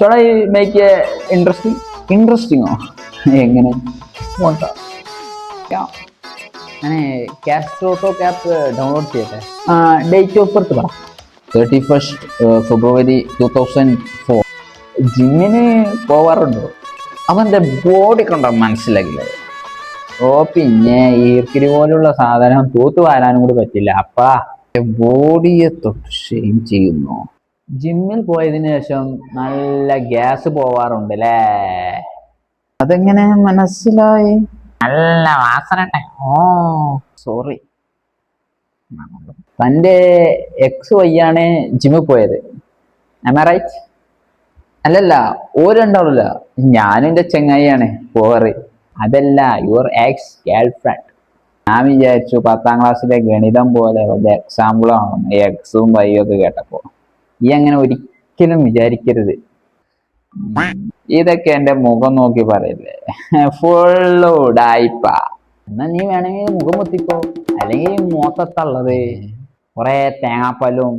Shawl I make A ഇൻട്രസ്റ്റിംഗോ എങ്ങനെ ഞാൻ കാസ്ട്രോട്ടോ app download ചെയ്യട്ടെ. ഡേറ്റ് ഓഫ് ബർത്ത് പറ. 31 ഫെബ്രുവരി 2004. ജിമ്മിന് പോവാറുണ്ടോ? അവന്റെ ബോഡി കണ്ട മനസ്സിലാക്കില്ല. ഓ പിന്നെ ഈർക്കിരി പോലുള്ള സാധനം തൂത്തു വാരാനും കൂടി പറ്റില്ല. അപ്പാ ബോഡിയെ തൊട്ട് ഷെയിം ചെയ്യുന്നു. ജിമ്മിൽ പോയതിനു ശേഷം നല്ല ഗ്യാസ് പോവാറുണ്ട് അല്ലേ? അതെങ്ങനെ മനസ്സിലായി? നല്ല വാസന. ഓ സോറി. തൻ്റെ എക്സ് വയ്യാണ് ജിമ്മിൽ പോയത്, am I right? അല്ലല്ല, ഓരുണ്ടാവില്ല. ഞാനും എൻ്റെ ചെങ്ങായിയാണ് പോവാറ്. അതല്ല, യുവർ എക്സ് ഗേൾ ഫ്രണ്ട്. ഞാൻ വിചാരിച്ചു 10ാം ക്ലാസ്സിലെ ഗണിതം പോലെ വല്ല എക്സാമ്പിളാണ് എക്സും വൈയും ഒക്കെ കേട്ടപ്പോ. ഈ അങ്ങനെ ഒരിക്കലും വിചാരിക്കരുത്. ഇതൊക്കെ എൻ്റെ മുഖം നോക്കി പറയില്ലേ, ഫുള്ള് ഉടായിപ്പ. എന്നാ നീ വേണമെങ്കിൽ മുഖം മുത്തിക്കോ, അല്ലെങ്കിൽ മൊത്തത്തുള്ളത് കുറെ തേങ്ങാപ്പാലും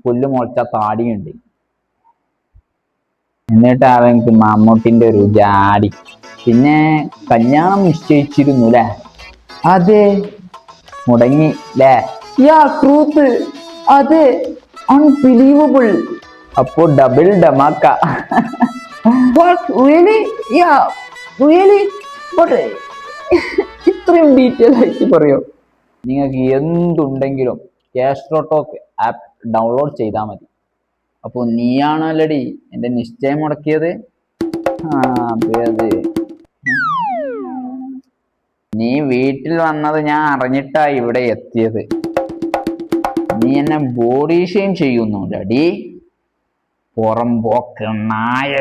പുല്ല് മുളച്ച താടിയുണ്ട്. എന്നിട്ട് അവൻക്ക് മമ്മൂട്ടിന്റെ ഒരു ജാടി. പിന്നെ കല്യാണം നിശ്ചയിച്ചിരുന്നു അല്ലേ? അതെ. മുടങ്ങി അല്ലേ? Yeah truth. അതെ, അൺബിലീവബിൾ. അപ്പോ ഡബിൾ ഡമാക്ക. What? Really? Yeah, really? But ഇത്രയും ഡീറ്റെയിൽ ആയിട്ട് പറയോ? നിങ്ങൾക്ക് എന്തുണ്ടെങ്കിലും കാസ്ട്രോട്ടോക്ക് ആപ്പ് ഡൗൺലോഡ് ചെയ്താൽ മതി. അപ്പോൾ നീയാണല്ലടി എൻ്റെ നിശ്ചയം മുടക്കിയത്. അതെ. നീ വീട്ടിൽ വന്നത് ഞാൻ അറിഞ്ഞിട്ടാ ഇവിടെ എത്തിയത്. നീ എന്നെ ബോഡി ഷെയിം ചെയ്യുന്നു ഡി, പുറം പോക്ക് നായ.